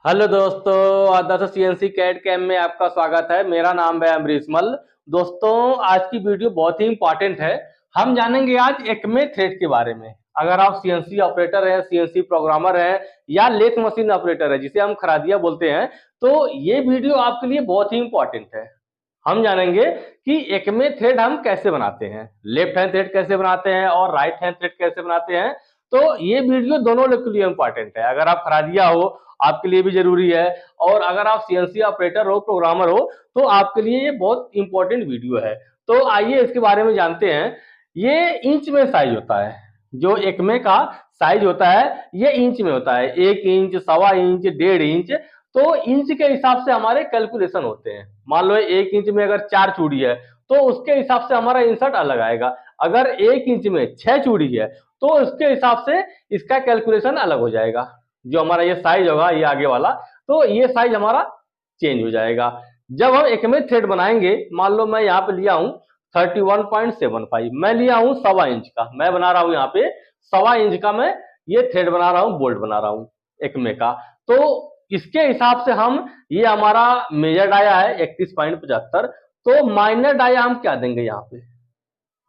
Hello दोस्तों, आदर्श CNC CAD cam में आपका स्वागत है। मेरा नाम है अमरीश मल। दोस्तों, आज की वीडियो बहुत ही इंपॉर्टेंट है। हम जानेंगे आज एक्मे थ्रेड के बारे में। अगर आप सीएनसी ऑपरेटर हैं, सीएनसी प्रोग्रामर हैं या लेथ मशीन ऑपरेटर है जिसे हम खरादिया बोलते हैं, तो ये वीडियो आपके लिए बहुत ही इंपॉर्टेंट है। हम जानेंगे कि एक्मे थ्रेड हम कैसे बनाते हैं, लेफ्ट हैंड थ्रेड कैसे बनाते हैं और राइट हैंड थ्रेड कैसे बनाते हैं। तो ये वीडियो दोनों लोग के लिए इंपॉर्टेंट है। अगर आप खरादिया हो आपके लिए भी जरूरी है, और अगर आप सीएनसी ऑपरेटर हो, प्रोग्रामर हो, तो आपके लिए ये बहुत इंपॉर्टेंट वीडियो है। तो आइए इसके बारे में जानते हैं। ये इंच में साइज होता है। जो एक्मे का साइज होता है ये इंच में होता है। 1 इंच, 1.25 इंच, 1.5 इंच। तो इंच के हिसाब से हमारे कैलकुलेशन होते हैं। मान लो 1 इंच में अगर 4 चूड़ी है तो उसके हिसाब से हमारा इंसर्ट अलग आएगा। अगर 1 इंच में 6 चूड़ी है तो उसके हिसाब से इसका कैलकुलेशन अलग हो जाएगा। जो हमारा ये साइज होगा, ये आगे वाला, तो ये साइज हमारा चेंज हो जाएगा। जब हम एक्मे थ्रेड बनाएंगे, मान लो मैं यहाँ पे लिया हूँ 31.75, मैं लिया हूँ 1.25 इंच का, मैं बना रहा हूँ यहाँ पे 1.25 इंच का, मैं ये थ्रेड बना रहा हूँ, बोल्ट बना रहा हूँ एक्मे का। तो इसके हिसाब से हम, ये हमारा मेजर डाया है 31.75, तो माइनर डाया हम क्या देंगे यहाँ पे,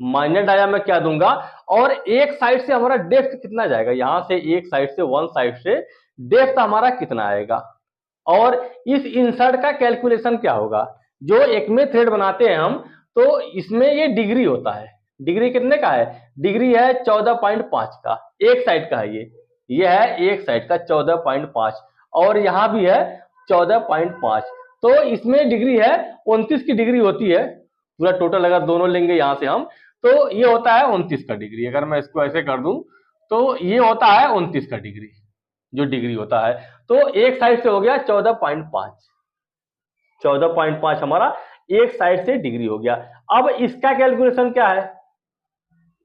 माइनर डाया में क्या दूंगा, और एक साइड से हमारा डेप्थ कितना जाएगा, यहां से एक साइड से, वन साइड से डेप्थ हमारा कितना आएगा, और इस इंसर्ट का कैलकुलेशन क्या होगा। जो एक्मे थ्रेड बनाते हैं हम, तो इसमें ये डिग्री होता है। डिग्री कितने का है, डिग्री है 14.5 का, एक साइड का है ये है एक साइड का 14.5, और यहां भी है 14.5। तो इसमें डिग्री है 29 की डिग्री होती है। पूरा टोटल अगर दोनों लेंगे यहां से हम, तो ये होता है 29 का डिग्री। अगर मैं इसको ऐसे कर दूं तो ये होता है 29 का डिग्री, जो डिग्री होता है। तो एक साइड से हो गया 14.5, 14.5 हमारा एक साइड से डिग्री हो गया। अब इसका कैलकुलेशन क्या है,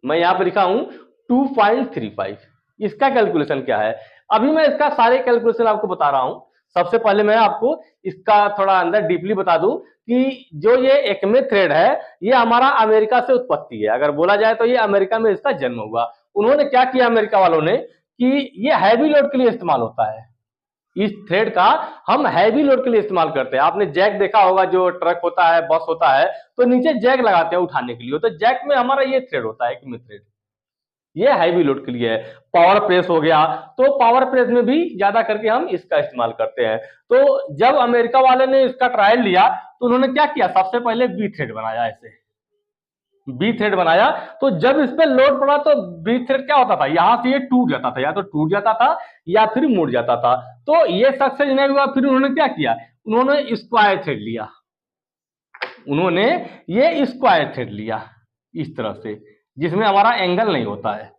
मैं यहां पर लिखा हूं 2.35, इसका कैलकुलेशन क्या है। अभी मैं इसका सारे कैलकुलेशन आपको बता रहा हूं। सबसे पहले मैं आपको इसका थोड़ा अंदर डीपली बता दूं कि जो ये एक्मे थ्रेड है ये हमारा अमेरिका से उत्पत्ति है। अगर बोला जाए तो ये अमेरिका में इसका जन्म हुआ। उन्होंने क्या किया अमेरिका वालों ने, कि ये हैवी लोड के लिए इस्तेमाल होता है। इस थ्रेड का हम हैवी लोड के लिए इस्तेमाल करते हैं। आपने जैक देखा होगा, जो ट्रक होता है, बस होता है, तो नीचे जैक लगाते हैं उठाने के लिए, तो जैक में हमारा ये थ्रेड होता है, एक्मे थ्रेड। ये हैवी लोड के लिए है। पावर प्रेस हो गया, तो पावर प्रेस में भी ज्यादा करके हम इसका इस्तेमाल करते हैं। तो जब अमेरिका वाले ने इसका ट्रायल लिया तो उन्होंने क्या किया, सबसे पहले बी थ्रेड बनाया। ऐसे बी थ्रेड बनाया, तो जब इस पे लोड पड़ा तो बी थ्रेड क्या होता था, यहां से ये टूट जाता था, या तो टूट जाता था या फिर मुड़ जाता था। तो ये सक्सेस नहीं हुआ। फिर उन्होंने क्या किया, उन्होंने स्क्वायर थ्रेड लिया। उन्होंने ये स्क्वायर थ्रेड लिया इस तरह से, जिसमें हमारा एंगल नहीं होता है।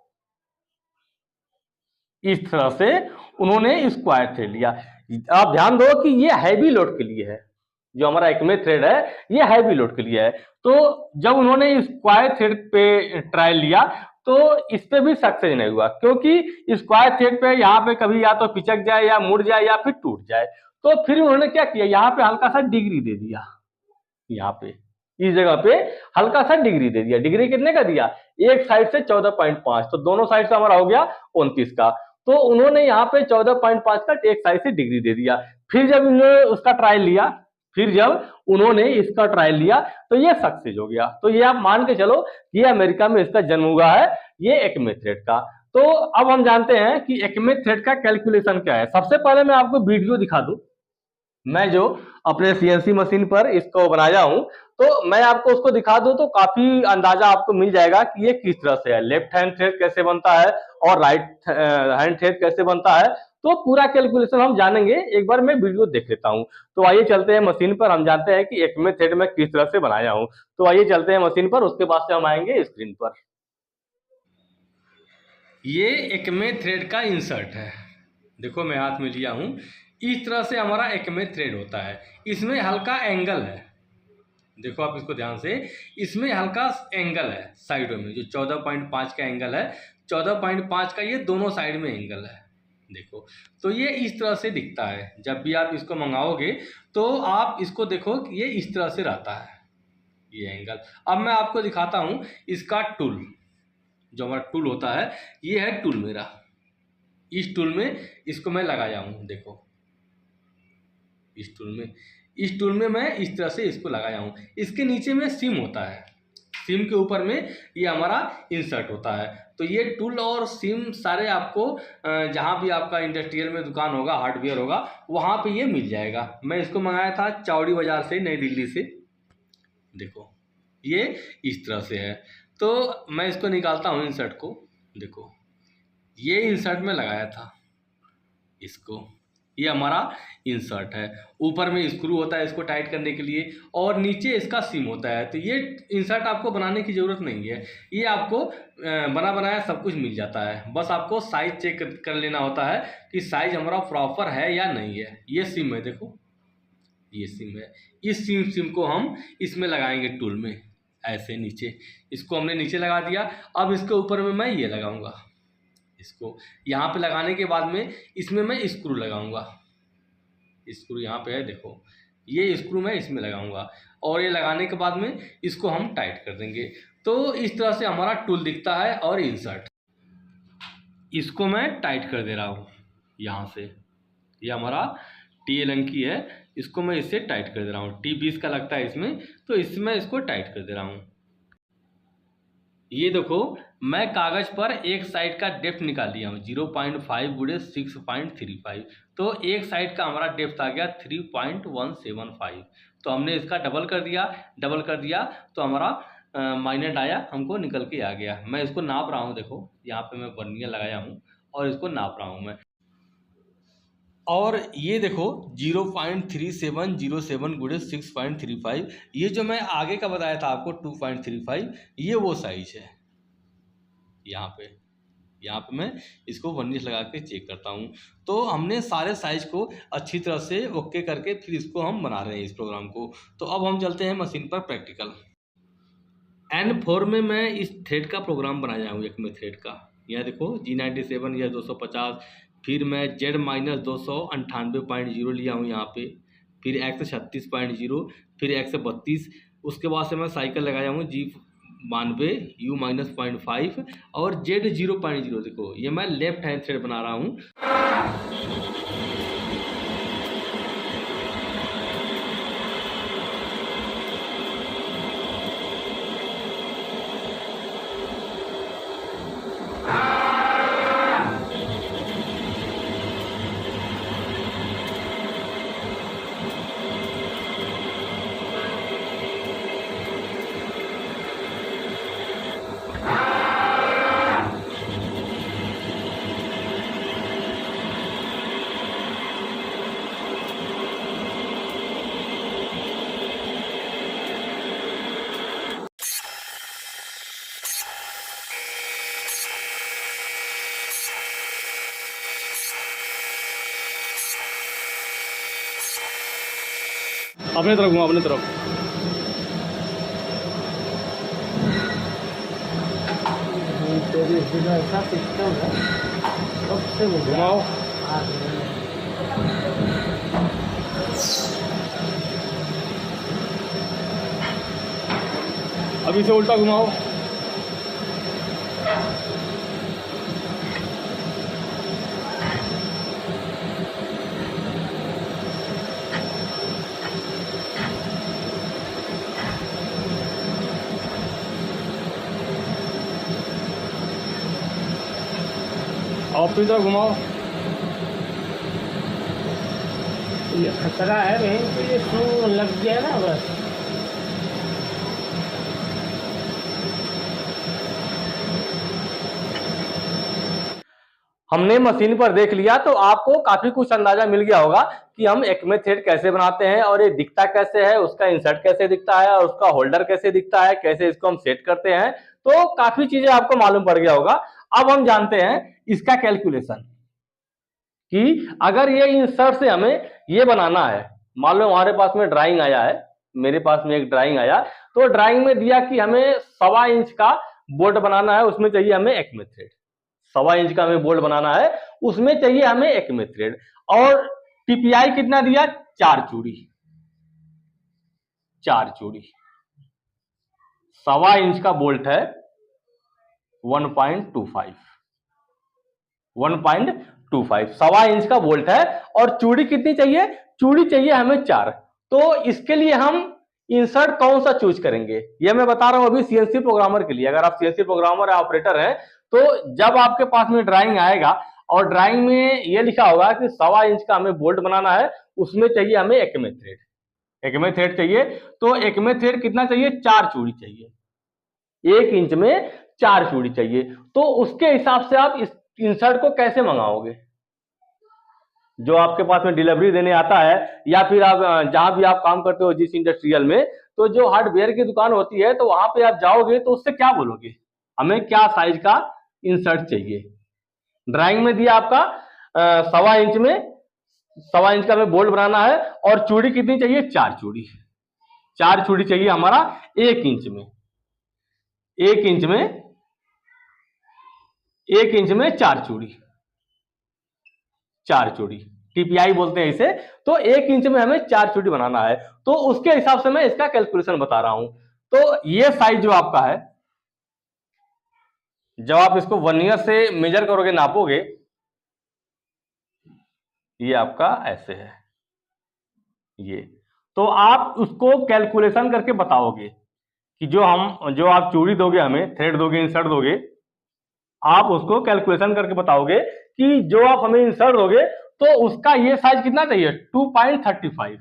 इस तरह से उन्होंने स्क्वायर थ्रेड लिया। आप ध्यान दो कि ये हैवी लोड के लिए है। जो हमारा एक्मे थ्रेड है ये हैवी लोड के लिए है। तो जब उन्होंने स्क्वायर थ्रेड पे ट्रायल लिया तो इस पे भी सक्सेस नहीं हुआ, क्योंकि स्क्वायर थ्रेड पे यहाँ पे कभी या तो पिचक जाए या मुड़ जाए या फिर टूट जाए। तो फिर उन्होंने क्या किया, यहाँ पे हल्का सा डिग्री दे दिया। यहाँ पे इस जगह पे हल्का सा डिग्री दे दिया। डिग्री कितने का दिया, एक साइड से 14.5, तो दोनों साइड से हमारा हो गया 29 का। तो उन्होंने यहाँ पे 14.5 का एक साइड से डिग्री दे दिया। फिर जब उन्होंने उसका ट्रायल लिया, फिर जब उन्होंने इसका ट्रायल लिया तो ये सक्सेस हो गया। तो ये आप मान के चलो, ये अमेरिका में इसका जन्म हुआ है, ये एक्मे थ्रेड का। तो अब हम जानते हैं कि एक्मे थ्रेड का कैलकुलेशन क्या है। सबसे पहले मैं आपको वीडियो दिखा दूं। मैं जो अपने सीएनसी मशीन पर इसको बनाया हूं, तो मैं आपको उसको दिखा दूं तो काफी अंदाजा आपको मिल जाएगा कि ये किस तरह से है, लेफ्ट हैंड थ्रेड कैसे बनता है और राइट हैंड थ्रेड कैसे बनता है। तो पूरा कैलकुलेशन हम जानेंगे। एक बार मैं वीडियो देख लेता हूं। तो आइए चलते हैं मशीन पर, हम जानते हैं कि एक्मे थ्रेड में किस तरह से बनाया हूं। तो आइए चलते हैं मशीन पर, उसके बाद से हम आएंगे स्क्रीन पर। ये एक्मे थ्रेड का इंसर्ट है। देखो मैं हाथ में लिया हूं, इस तरह से हमारा एक्मे थ्रेड होता है। इसमें हल्का एंगल है, देखो आप इसको ध्यान से, इसमें हल्का एंगल है साइडों में। जो 14.5 का एंगल है, 14.5 का ये दोनों साइड में एंगल है। देखो, तो ये इस तरह से दिखता है। जब भी आप इसको मंगाओगे तो आप इसको देखो कि ये इस तरह से रहता है, ये एंगल। अब मैं आपको दिखाता हूं इसका टूल। जो हमारा टूल होता है, ये है टूल मेरा। इस टूल में इसको मैं लगाया हूं, देखो इस टूल में मैं इस तरह से इसको लगाया हूँ। इसके नीचे में सिम होता है, सिम के ऊपर में ये हमारा इंसर्ट होता है। तो ये टूल और सिम सारे आपको जहाँ भी आपका इंडस्ट्रियल में दुकान होगा, हार्डवेयर होगा, वहाँ पे ये मिल जाएगा। मैं इसको मंगाया था चौड़ी बाजार से, नई दिल्ली से। देखो ये इस तरह से है। तो मैं इसको निकालता हूँ इंसर्ट को। देखो ये इंसर्ट में लगाया था इसको, ये हमारा इंसर्ट है। ऊपर में स्क्रू होता है इसको टाइट करने के लिए, और नीचे इसका सिम होता है। तो ये इंसर्ट आपको बनाने की ज़रूरत नहीं है, ये आपको बना बनाया सब कुछ मिल जाता है। बस आपको साइज चेक कर लेना होता है कि साइज हमारा प्रॉपर है या नहीं है। ये सिम है, देखो ये सिम है। इस सिम को हम इसमें लगाएंगे टूल में, ऐसे नीचे। इसको हमने नीचे लगा दिया। अब इसके ऊपर में मैं ये लगाऊंगा, इसको यहाँ पे लगाने के बाद में इसमें मैं स्क्रू लगाऊंगा। स्क्रू यहाँ पे है, देखो ये स्क्रू मैं इसमें लगाऊंगा, और ये लगाने के बाद में इसको हम टाइट कर देंगे। तो इस तरह से हमारा टूल दिखता है। और इंसर्ट, इसको मैं टाइट कर दे रहा हूँ यहाँ से। ये हमारा टी एलंकी है, इसको मैं इससे टाइट कर दे रहा हूँ। T20 का लगता है इसमें, तो इसमें इसको टाइट कर दे रहा हूँ। ये देखो मैं कागज पर एक साइड का डेप्थ निकाल लिया हूँ 0.5 गुणे 6.35। तो एक साइड का हमारा डेप्थ आ गया 3.175। तो हमने इसका डबल कर दिया तो हमारा माइनट आया, हमको निकल के आ गया। मैं इसको नाप रहा हूँ, देखो यहाँ पे मैं वर्नियर लगाया हूँ और इसको नाप रहा हूँ मैं। और ये देखो 0.3707 गुणे 6.35। ये जो मैं आगे का बताया था आपको 2.35, ये वो साइज है। यहाँ पे मैं इसको वर्निश लगा के चेक करता हूँ। तो हमने सारे साइज को अच्छी तरह से ओके करके फिर इसको हम बना रहे हैं इस प्रोग्राम को। तो अब हम चलते हैं मशीन पर प्रैक्टिकल। N4 में मैं इस थ्रेड का प्रोग्राम बनाया हूँ, एक में थ्रेड का। यह देखो G97 या 250, फिर मैं Z-298.0 लिया हूँ यहाँ पे, फिर X36.0, फिर X32। उसके बाद से मैं साइकिल लगाया हूँ G92 U-0.5 और Z0.0। देखो ये मैं लेफ्ट हैंड थ्रेड बना रहा हूँ। अपने तरफ घुमा, अपने तरफ। ऐसा सिस्टम है, सबसे घुमाओ। अभी से उल्टा घुमाओ। और फिर तरफ घुमाओ। ये खतरा है भाई, तो ये शू लग गया ना बस। हमने मशीन पर देख लिया, तो आपको काफी कुछ अंदाजा मिल गया होगा कि हम एक्मे थ्रेड कैसे बनाते हैं, और ये दिखता कैसे है, उसका इंसर्ट कैसे दिखता है, और उसका होल्डर कैसे दिखता है, कैसे इसको हम सेट करते हैं। तो काफी चीजें आपको मालूम पड़ गया होगा। अब हम जानते हैं इसका कैलकुलेशन, कि अगर ये इंसर्ट से हमें ये बनाना है। मान लो हमारे पास में ड्राइंग आया है, मेरे पास में एक ड्राइंग आया, तो ड्राइंग में दिया कि हमें 1.25 इंच का बोल्ट बनाना है, उसमें चाहिए हमें एक्मे थ्रेड। 1.25 इंच का हमें बोल्ट बनाना है, उसमें चाहिए हमें एक्मे थ्रेड। और टीपीआई कितना दिया? 4 चूड़ी। 1.25 इंच का बोल्ट है 1.25, 1.25 1.25 इंच का बोल्ट है। और चूड़ी कितनी चाहिए? चूड़ी चाहिए हमें 4। तो इसके लिए हम इंसर्ट कौन सा चूज करेंगे, ये मैं बता रहा हूं अभी सीएनसी प्रोग्रामर के लिए। अगर आप सीएनसी प्रोग्रामर या ऑपरेटर हैं तो जब आपके पास में ड्राइंग आएगा और ड्राइंग में ये लिखा होगा कि 1.25 इंच का हमें बोल्ट बनाना है, उसमें चाहिए हमें एकमे थ्रेड, एकमे थ्रेड चाहिए। तो एकमे थ्रेड कितना चाहिए, 4 चूड़ी चाहिए, 1 इंच में 4 चूड़ी चाहिए। तो उसके हिसाब से आप इस इंसर्ट को कैसे मंगाओगे, जो आपके पास में डिलीवरी देने आता है या फिर आप जहां भी आप काम करते हो जिस इंडस्ट्रियल में, तो जो हार्डवेयर की दुकान होती है तो वहां पे आप जाओगे तो उससे क्या बोलोगे, हमें क्या साइज का इंसर्ट चाहिए। ड्राइंग में दिया आपका 1.25 इंच में, 1.25 इंच का हमें बोल्ट बनाना है और चूड़ी कितनी चाहिए, 4 चूड़ी, 4 चूड़ी चाहिए हमारा 1 इंच में, 1 इंच में, 1 इंच में 4 चूड़ी, 4 चूड़ी टीपीआई बोलते हैं इसे। तो 1 इंच में हमें 4 चूड़ी बनाना है, तो उसके हिसाब से मैं इसका कैलकुलेशन बता रहा हूं। तो ये साइज जो आपका है, जब आप इसको वर्नियर से मेजर करोगे, नापोगे, ये आपका ऐसे है ये। तो आप उसको कैलकुलेशन करके बताओगे कि जो आप चूड़ी दोगे हमें, थ्रेड दोगे, इंसर्ट दोगे, आप उसको कैलकुलेशन करके बताओगे कि जो आप हमें इंसर्ट दोगे तो उसका ये साइज कितना चाहिए, 2.35,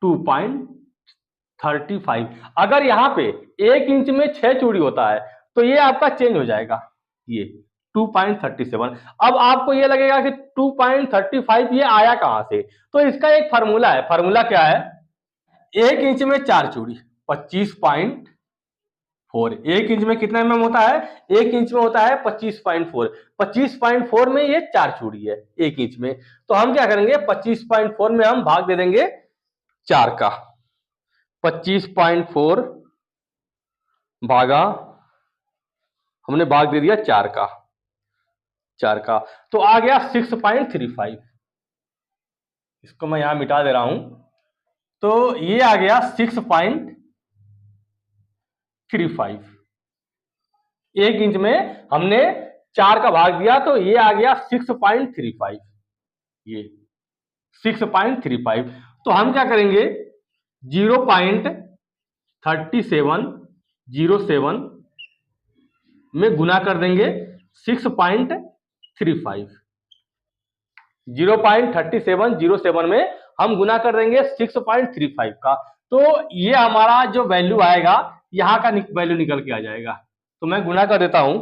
2.35। अगर यहां पे 1 इंच में 6 चूड़ी होता है तो ये आपका चेंज हो जाएगा, ये 2.37। अब आपको ये लगेगा कि 2.35 ये आया कहां से, तो इसका एक फार्मूला है। फार्मूला क्या है, 1 इंच में 4 चूड़ी 25.4, 1 इंच में कितना mm होता है, 1 इंच में होता है 25.4, 25.4 में ये 4 चूड़ी है 1 इंच में। तो हम क्या करेंगे, 25.4 में हम भाग दे देंगे 4 का, 25.4 भागा, हमने भाग दे दिया 4 का, 4 का, तो आ गया 6.35। इसको मैं यहां मिटा दे रहा हूं, तो ये आ गया 6.35। 1 इंच में हमने 4 का भाग दिया तो ये आ गया 6.35, ये 6.35। तो हम क्या करेंगे, 0.3707 में गुना कर देंगे 6.35, 0.3707 में हम गुना कर देंगे 6.35 का। तो ये हमारा जो वैल्यू आएगा, यहां का वैल्यू निकल के आ जाएगा। तो मैं गुना कर देता हूं,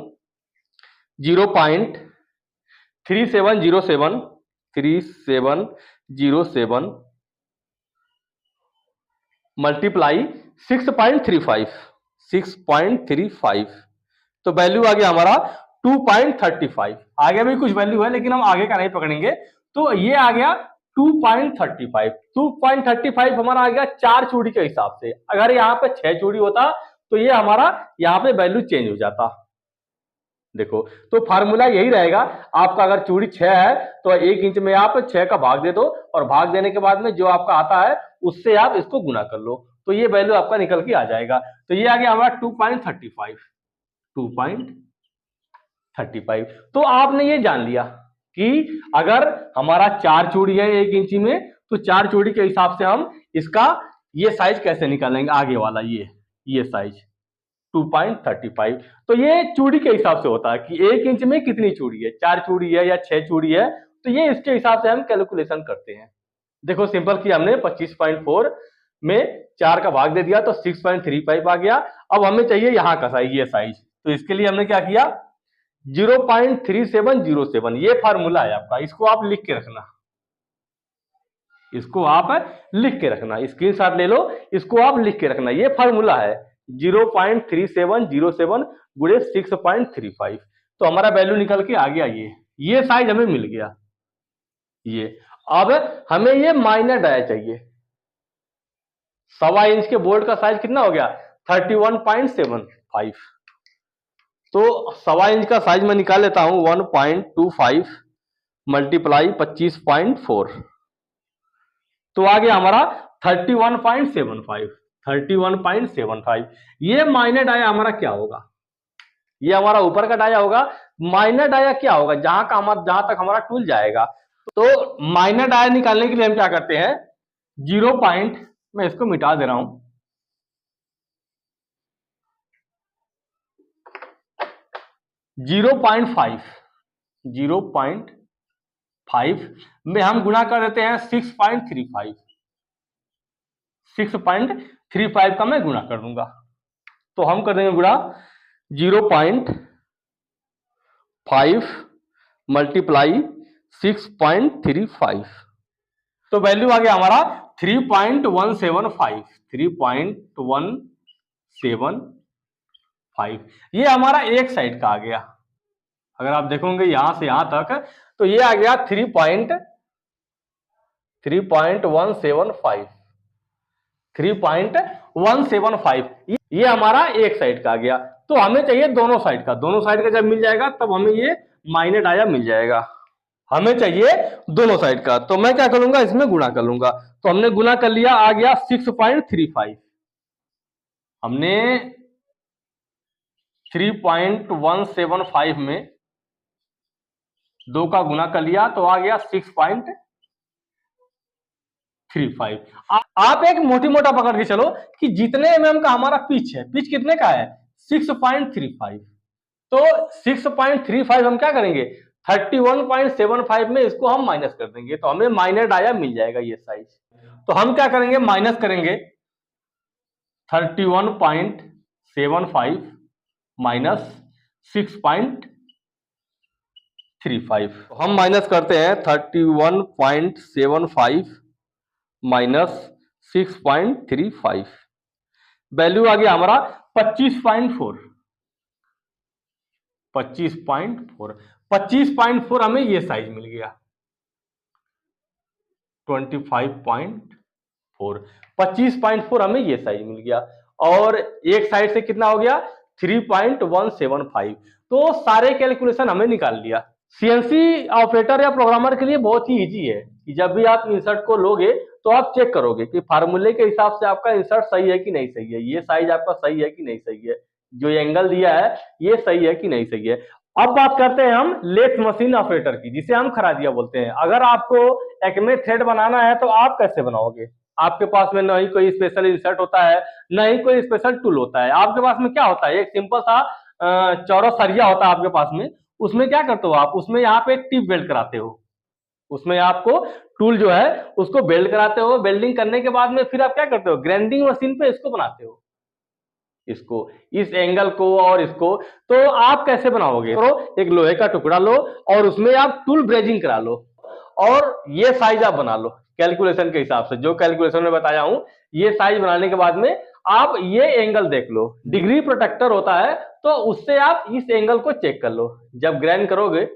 0.3707 मल्टीप्लाई 6.35, तो वैल्यू आ गया हमारा 2.35। आगे भी कुछ वैल्यू है लेकिन हम आगे का नहीं पकड़ेंगे। तो ये आ गया 2.35, 2.35 हमारा आ गया 4 चूड़ी के हिसाब से। अगर यहाँ पे 6 चूड़ी होता तो ये हमारा यहाँ पे वैल्यू चेंज हो जाता। देखो, तो फार्मूला यही रहेगा, आपका अगर चूड़ी 6 है तो 1 इंच में आप 6 का भाग दे दो और भाग देने के बाद में जो आपका आता है उससे आप इसको गुना कर लो, तो ये वैल्यू आपका निकल के आ जाएगा। तो ये आ गया हमारा 2.35, 2.35। तो आपने ये जान लिया कि अगर हमारा 4 चूड़ी है 1 इंची में, तो 4 चूड़ी के हिसाब से हम इसका ये साइज कैसे निकालेंगे, आगे वाला ये साइज 2.35। तो ये चूड़ी के हिसाब से होता है कि 1 इंच में कितनी चूड़ी है, 4 चूड़ी है या 6 चूड़ी है, तो ये इसके हिसाब से हम कैलकुलेशन करते हैं। देखो सिंपल किया हमने, 25.4 में 4 का भाग दे दिया तो 6.35 आ गया। अब हमें चाहिए यहाँ का साइज, ये साइज, तो इसके लिए हमने क्या किया, 0.3707, ये फार्मूला है आपका, इसको आप लिख के रखना, इसको आप लिख के रखना, स्क्रीनशॉट ले लो, इसको आप लिख के रखना, ये फार्मूला है 0.3707 गुणे 6.35। तो हमारा वैल्यू निकल के आ गया, ये साइज हमें मिल गया। ये अब हमें ये माइनर डाया चाहिए, 1.25 इंच के बोल्ट का साइज कितना हो गया, 31.75। तो 1.25 इंच का साइज मैं निकाल लेता हूं, 1.25 मल्टीप्लाई 25.4, तो आ गया हमारा 31.75, 31.75। ये माइनर डाया हमारा क्या होगा, ये हमारा ऊपर का डाया होगा। माइनर डाया क्या होगा, जहां तक हमारा टूल जाएगा तो माइनर डाया निकालने के लिए हम क्या करते हैं, 0 पॉइंट, मैं इसको मिटा दे रहा हूं, 0.5 में हम गुणा कर देते हैं 6.35, 6.35 का मैं गुणा कर दूंगा। तो हम कर देंगे गुणा 0.5 मल्टीप्लाई 6.35, तो वैल्यू आ गया हमारा 3.175, 3.175। ये हमारा एक साइड का आ गया। अगर आप देखोगे यहां से यहां तक तो ये आ गया 3.175, 3.175, ये हमारा एक साइड का आ गया। तो हमें चाहिए दोनों साइड का, दोनों साइड का जब मिल जाएगा तब हमें ये माइनर डाया मिल जाएगा। हमें चाहिए दोनों साइड का, तो मैं क्या करूंगा, इसमें गुणा कर लूंगा। तो हमने गुणा कर लिया, आ गया 6.35, हमने 3.175 में 2 का गुना कर लिया तो आ गया 6.35। आप एक मोटी मोटा पकड़ के चलो कि जितने एमएम का हमारा पिच है, पिच कितने का है 6.35, तो 6.35 हम क्या करेंगे 31.75 में इसको हम माइनस कर देंगे, तो हमें माइनर डाया मिल जाएगा ये साइज। तो हम क्या करेंगे, माइनस करेंगे 31.75 माइनस 6.35, तो हम माइनस करते हैं 31.75 माइनस 6.35, वैल्यू आ गया हमारा 25.4, 25.4 हमें ये साइज मिल गया। 25.4 हमें ये साइज मिल गया, और एक साइड से कितना हो गया 3.175। तो सारे कैलकुलेशन हमें निकाल लिया। सीएनसी ऑपरेटर या प्रोग्रामर के लिए बहुत ही इजी है कि जब भी आप इंसर्ट को लोगे तो आप चेक करोगे कि फार्मूले के हिसाब से आपका इंसर्ट सही है कि नहीं सही है, ये साइज आपका सही है कि नहीं सही है, जो एंगल दिया है ये सही है कि नहीं सही है। अब बात करते हैं हम लेथ मशीन ऑपरेटर की, जिसे हम खरादिया बोलते हैं। अगर आपको एक्मे थ्रेड बनाना है तो आप कैसे बनाओगे, आपके पास में न ही कोई स्पेशल इंसर्ट होता है, न ही कोई स्पेशल टूल होता है। आपके पास में क्या होता है, एक सिंपल सा चौड़ा सरिया होता है आपके पास में, उसमें क्या करते हो आप, उसमें यहाँ पे टिप वेल्ड कराते हो, उसमें आपको टूल जो है उसको बेल्ड कराते हो। वेल्डिंग करने के बाद में फिर आप क्या करते हो, ग्राइंडिंग मशीन पे इसको बनाते हो, इसको, इस एंगल को और इसको। तो आप कैसे बनाओगे, तो एक लोहे का टुकड़ा लो और उसमें आप टूल ब्रेजिंग करा लो और ये साइज आप बना लो कैलकुलेशन के हिसाब से, जो कैलकुलेशन में बताया हूं। ये साइज बनाने के बाद में आप ये एंगल देख लो, डिग्री प्रोटेक्टर होता है तो उससे आप इस एंगल को चेक कर लो। जब ग्राइंड करोगे,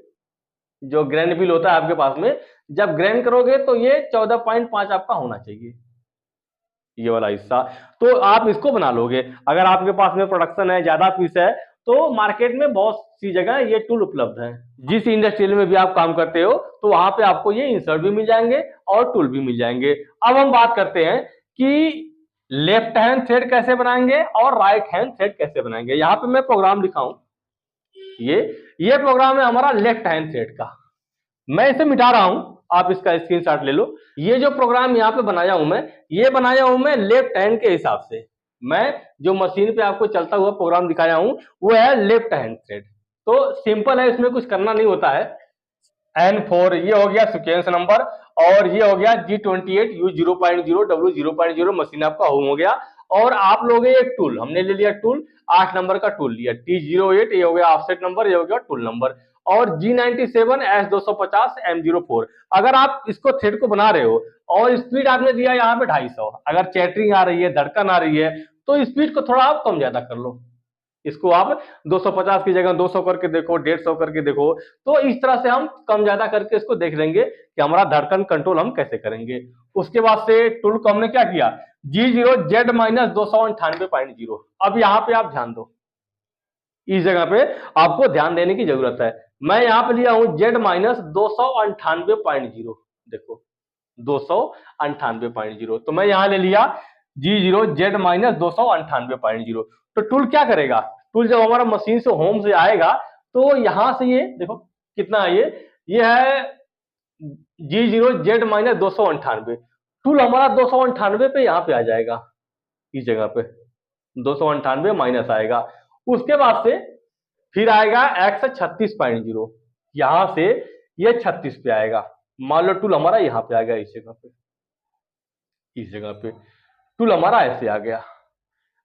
जो ग्रैंड व्हील होता है आपके पास में, जब ग्रैंड करोगे तो ये 14.5 आपका होना चाहिए, ये वाला हिस्सा। तो आप इसको बना लोगे। अगर आपके पास में प्रोडक्शन है, ज्यादा पीस है, तो मार्केट में बहुत सी जगह ये टूल उपलब्ध है। जिस इंडस्ट्री में भी आप काम करते हो तो वहां पे आपको ये इंसर्ट भी मिल जाएंगे और टूल भी मिल जाएंगे। अब हम बात करते हैं कि लेफ्ट हैंड थ्रेड कैसे बनाएंगे और राइट हैंड थ्रेड कैसे बनाएंगे। यहाँ पे मैं प्रोग्राम लिखा हूं, ये प्रोग्राम है हमारा लेफ्ट हैंड थ्रेड का। मैं इसे मिटा रहा हूं, आप इसका स्क्रीनशॉट ले लो। ये जो प्रोग्राम यहाँ पे बनाया हूं मैं, ये बनाया हूं मैं लेफ्ट हैंड के हिसाब से। मैं जो मशीन पे आपको चलता हुआ प्रोग्राम दिखाया हूं वो है लेफ्ट हैंड थ्रेड। तो सिंपल है, इसमें कुछ करना नहीं होता है। N4 ये हो गया सीक्वेंस नंबर, और ये हो गया G28 U0.0 W0.0, मशीन आपका होम हो गया। और आप लोगे एक टूल, हमने ले लिया टूल, 8 नंबर का टूल लिया, T08, ये हो गया ऑफसेट नंबर, ये हो गया टूल नंबर, और G97 S250 M04। अगर आप इसको थ्रेड को बना रहे हो और स्पीड आपने दिया यहाँ पे 250, अगर चैटरिंग आ रही है, धड़कन आ रही है, तो स्पीड को थोड़ा आप कम ज्यादा कर लो। इसको आप 250 की जगह 200 करके देखो, 150 करके देखो। तो इस तरह से हम कम ज्यादा करके इसको देख लेंगे कि हमारा धड़कन कंट्रोल हम कैसे करेंगे। उसके बाद से टूल को हमने क्या किया, G0 Z माइनस 298.0। अब यहाँ पे आप ध्यान दो, इस जगह पे आपको ध्यान देने की जरूरत है। मैं यहाँ पे लिया हूं Z माइनस 298.0, देखो 298.0, तो मैं यहाँ ले लिया G0 Z माइनस 298.0। तो टूल क्या करेगा, टूल जब हमारा मशीन से होम से आएगा तो यहां से ये देखो कितना है, ये है G0 Z माइनस 298, टूल हमारा 298 पे यहाँ पे आ जाएगा, इस जगह पे 298 माइनस आएगा। उसके बाद से फिर आएगा x 36.0, यहां से ये 36 पे आएगा। मान लो टूल हमारा यहाँ पे आ गया, इस जगह पे, इस जगह पे टूल हमारा ऐसे आ गया,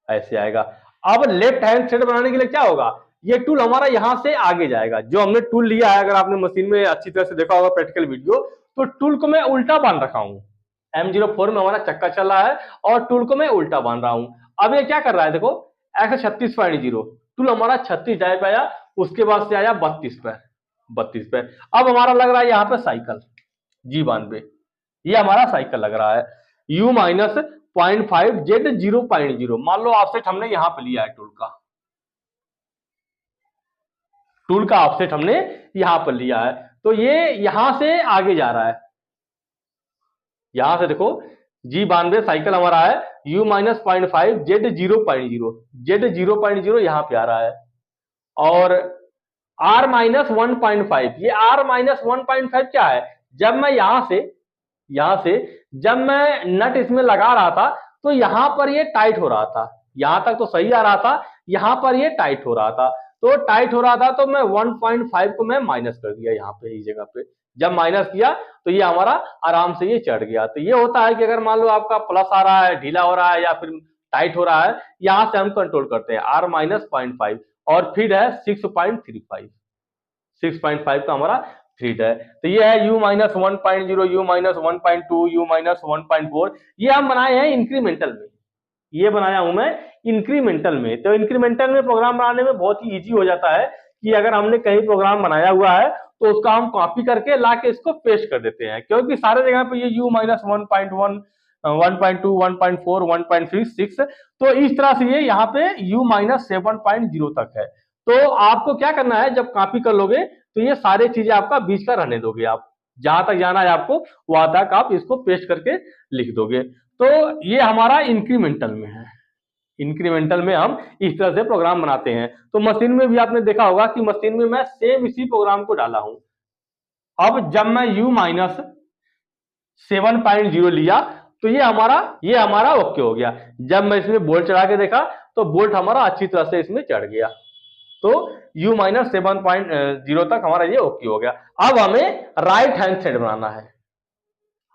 ऐसे आएगा। अब लेफ्ट हैंड थ्रेड बनाने के लिए क्या होगा, ये टूल हमारा यहां से आगे जाएगा। जो हमने टूल लिया है, अगर आपने मशीन में अच्छी तरह से देखा होगा प्रैक्टिकल वीडियो, तो टूल को मैं उल्टा बांध रखा हूं। M04 में हमारा चक्का चल रहा है और टूल को मैं उल्टा बांध रहा हूं। अब ये क्या कर रहा है, देखो x 36.0, टूल हमारा 36 जाए पे आया, उसके बाद से आया 32 पे, 32 पे। अब हमारा लग रहा है यहाँ पे साइकिल G92, ये हमारा साइकिल लग रहा है। U माइनस 0.5 Z 0.0, मान लो ऑफसेट हमने यहां पे लिया है, टूल का ऑफसेट हमने यहां पर लिया है, तो ये यहां से आगे जा रहा है। यहां से देखो G92 साइकिल हमारा है, U माइनस 0.5 Z 0.0, Z 0.0 यहां पे आ रहा है। और R माइनस 1.5, ये R माइनस 1.5 क्या है, जब मैं यहां से जब मैं नट इसमें लगा रहा था, तो यहां पर ये टाइट हो रहा था, यहां तक तो सही आ रहा था, यहां पर ये टाइट हो रहा था। तो टाइट हो रहा था, तो मैं 1.5 को मैं माइनस कर दिया यहाँ पे, इस जगह पे जब माइनस किया तो ये हमारा आराम से ये चढ़ गया। तो ये होता है कि अगर मान लो आपका प्लस आ रहा है, ढीला हो रहा है या फिर टाइट हो रहा है, यहां से हम कंट्रोल करते हैं। R माइनस 0.5 और फीड है 6.35, 6.5 का हमारा फीड है। तो ये है U minus 1.0, U minus 1.2, U minus 1.4, ये हम बनाए हैं इंक्रीमेंटल में, ये बनाया हूं मैं इंक्रीमेंटल में। तो इंक्रीमेंटल में प्रोग्राम बनाने में बहुत ही इजी हो जाता है कि अगर हमने कहीं प्रोग्राम बनाया हुआ है तो उसका हम कॉपी करके ला के इसको पेस्ट कर देते हैं, क्योंकि सारे जगह पे ये U माइनस 1.1, 1.2, 1.4, 1.36, तो इस तरह से ये यहाँ पे U माइनस 7.0 तक है। तो आपको क्या करना है, जब कॉपी कर लोगे तो ये सारी चीजें आपका बीच का रहने दोगे, आप जहां तक जाना है आपको वहां तक आप इसको पेस्ट करके लिख दोगे। तो ये हमारा इंक्रीमेंटल में है, इंक्रीमेंटल में हम इस तरह से प्रोग्राम बनाते हैं। तो मशीन में भी आपने देखा होगा कि मशीन में मैं सेम इसी प्रोग्राम को डाला हूं। अब जब मैं U माइनस 7.0 लिया तो ये हमारा ओके हो गया। जब मैं इसमें बोल्ट चढ़ा के देखा तो बोल्ट हमारा अच्छी तरह से इसमें चढ़ गया, तो U माइनस 7.0 तक हमारा ये ओके हो गया। अब हमें राइट हैंड थ्रेड बनाना है,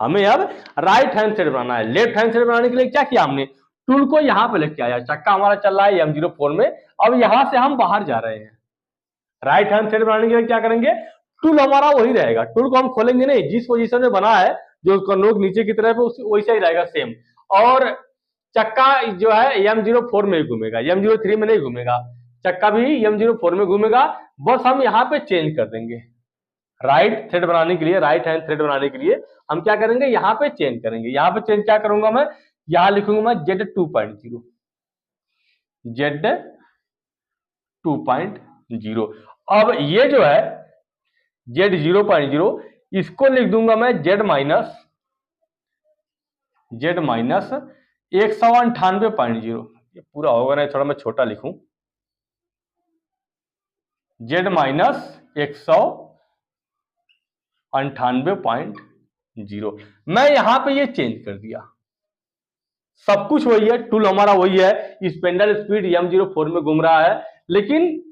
हमें अब राइट हैंड थ्रेड बनाना है। लेफ्ट हैंड थ्रेड बनाने के लिए क्या किया हमने, टूल को यहां पे लेके आया, चक्का हमारा चल रहा है M04 में, अब यहां से हम बाहर जा रहे हैं। राइट हैंड थ्रेड बनाने के लिए क्या करेंगे, टूल हमारा वही रहेगा, टूल को हम खोलेंगे नहीं, जिस पोजीशन में बना है जो उसका नोक नीचे की तरफ है वैसा ही रहेगा सेम। और चक्का जो है M04 में ही घूमेगा, M03 में नहीं घूमेगा, चक्का भी M04 में घूमेगा, बस हम यहाँ पे चेंज कर देंगे। राइट थ्रेड बनाने के लिए, राइट हैंड थ्रेड बनाने के लिए हम क्या करेंगे, यहाँ पे चेंज करेंगे। यहाँ पे चेंज क्या करूंगा मैं, यहाँ लिखूंगा मैं Z2.0, Z2.0। अब ये जो है Z0.0, इसको लिख दूंगा मैं Z माइनस 198.0, ये पूरा होगा ना, थोड़ा मैं छोटा लिखूं, Z माइनस 198.0, मैं यहां पे ये चेंज कर दिया। सब कुछ वही है, टूल हमारा वही है, स्पेंडल स्पीड M04 में घूम रहा है, लेकिन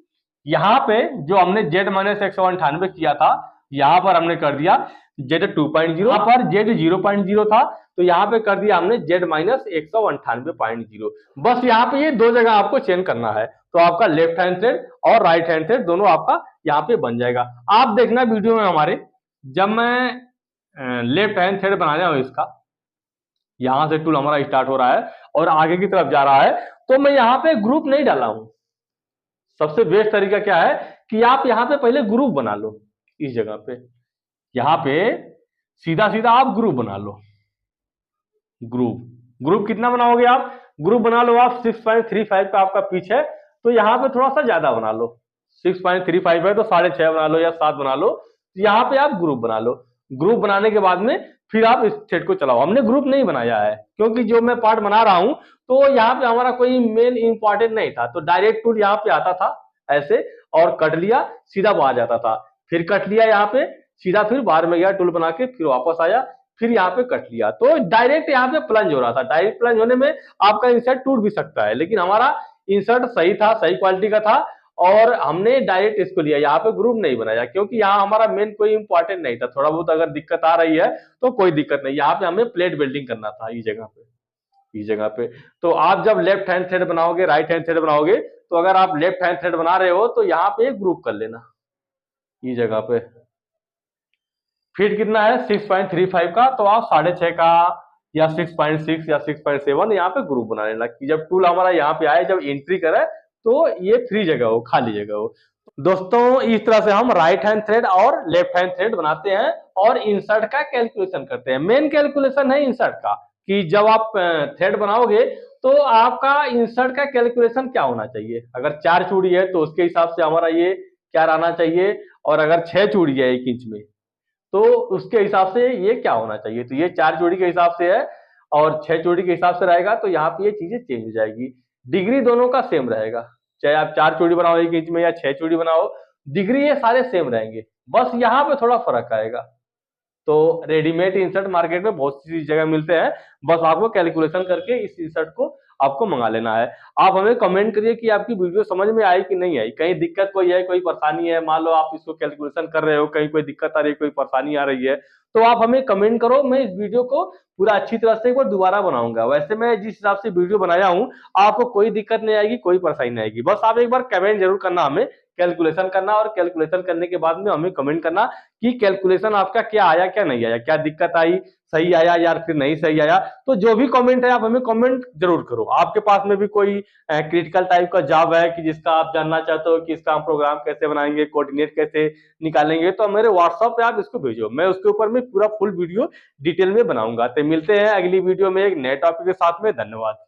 यहां पे जो हमने Z माइनस 198 किया था, यहां पर हमने कर दिया Z2.0, यहां पर Z0.0 था तो यहां पे कर दिया हमने Z माइनस 198.0। बस यहां पे ये दो जगह आपको चेंज करना है, तो आपका लेफ्ट हैंड थ्रेड और राइट हैंड थ्रेड दोनों आपका यहाँ पे बन जाएगा। आप देखना वीडियो में हमारे, जब मैं लेफ्ट हैंड थ्रेड बनाने हूं इसका, यहां से टूल हमारा स्टार्ट हो रहा है और आगे की तरफ जा रहा है, तो मैं यहाँ पे ग्रुप नहीं डाला हूं। सबसे बेस्ट तरीका क्या है कि आप यहाँ पे पहले ग्रुप बना लो, इस जगह पे यहाँ पे सीधा सीधा आप ग्रुप बना लो। ग्रुप कितना बनाओगे आप, ग्रुप बना लो आप 6.35 का आपका पिच है, तो यहाँ पे थोड़ा सा ज्यादा बना लो, 6.35 है तो 6.5 बना लो या 7 बना लो, यहाँ पे आप ग्रुप बना लो। ग्रुप बनाने के बाद में फिर आप इस थ्रेड को चलाओ। हमने ग्रुप नहीं बनाया है क्योंकि जो मैं पार्ट बना रहा हूं तो यहाँ पे हमारा कोई मेन इंपॉर्टेंट नहीं था, तो डायरेक्ट टूल यहाँ पे आता था ऐसे और कट लिया, सीधा बाहर जाता था, फिर कट लिया यहाँ पे, सीधा फिर बाहर में गया, टूल बना के फिर वापस आया, फिर यहाँ पे कट लिया। तो डायरेक्ट यहाँ पे प्लंज हो रहा था। डायरेक्ट प्लंज होने में आपका इंसर्ट टूट भी सकता है, लेकिन हमारा इंसर्ट सही था, सही क्वालिटी का था, और हमने डायरेक्ट इसको लिया, यहाँ पे ग्रुप नहीं बनाया, क्योंकि यहाँ हमारा मेन कोई इंपॉर्टेंट नहीं था। थोड़ा बहुत अगर दिक्कत आ रही है तो कोई दिक्कत नहीं, यहाँ पे हमें प्लेट वेल्डिंग करना था इस जगह पे, इस जगह पे। तो आप जब लेफ्ट हैंड थ्रेड बनाओगे, राइट हैंड थ्रेड बनाओगे, तो अगर आप लेफ्ट हैंड थ्रेड बना रहे हो तो यहाँ पे एक ग्रुप कर लेना इस जगह पे। फीट कितना है 6.35 का, तो आप 6.5 का या 6.6 या 6.7 यहाँ पे ग्रुप बना लेना कि जब टूल हमारा यहाँ पे आए, जब एंट्री करे तो ये फ्री जगह हो, खाली जगह हो। दोस्तों इस तरह से हम राइट हैंड थ्रेड और लेफ्ट हैंड थ्रेड बनाते हैं और इंसर्ट का कैलकुलेशन करते हैं। मेन कैलकुलेशन है इंसर्ट का कि जब आप थ्रेड बनाओगे तो आपका इंसर्ट का कैलकुलेशन क्या होना चाहिए। अगर 4 चूड़ी है तो उसके हिसाब से हमारा ये क्या रहना चाहिए, और अगर 6 चूड़ी है 1 इंच में तो उसके हिसाब से ये क्या होना चाहिए। तो ये 4 जोड़ी के हिसाब से है और 6 जोड़ी के हिसाब से रहेगा, तो यहाँ पे ये चीजें चेंज हो जाएगी। डिग्री दोनों का सेम रहेगा, चाहे आप 4 चूड़ी बनाओ 1 इंच में या 6 चूड़ी बनाओ, डिग्री ये सारे सेम रहेंगे, बस यहाँ पे थोड़ा फर्क आएगा। तो रेडीमेड इंसर्ट मार्केट में बहुत सी जगह मिलते हैं, बस आपको कैलकुलेशन करके इस इंसर्ट को आपको मंगा लेना है। आप हमें कमेंट करिए कि आपकी वीडियो समझ में आई कि नहीं आई, कहीं दिक्कत कोई है, कोई परेशानी है। मान लो आप इसको कैलकुलेशन कर रहे हो, कहीं कोई दिक्कत आ रही है, कोई परेशानी आ रही है, तो आप हमें कमेंट करो। मैं इस वीडियो को पूरा अच्छी तरह से एक बार दोबारा बनाऊंगा। वैसे मैं जिस हिसाब से वीडियो बनाया हूँ आपको कोई दिक्कत नहीं आएगी, कोई परेशानी नहीं आएगी। बस आप एक बार कमेंट जरूर करना, हमें कैलकुलेशन करना, और कैलकुलेशन करने के बाद में हमें कमेंट करना कि कैलकुलेशन आपका क्या आया, क्या नहीं आया, क्या दिक्कत आई, सही आया या फिर नहीं सही आया। तो जो भी कमेंट है आप हमें कमेंट जरूर करो। आपके पास में भी कोई क्रिटिकल टाइप का जॉब है कि जिसका आप जानना चाहते हो कि इसका हम प्रोग्राम कैसे बनाएंगे, कोऑर्डिनेट कैसे निकालेंगे, तो मेरे व्हाट्सएप पे आप इसको भेजो, मैं उसके ऊपर में पूरा फुल वीडियो डिटेल में बनाऊंगा। तो मिलते हैं अगली वीडियो में एक नए टॉपिक के साथ में। धन्यवाद।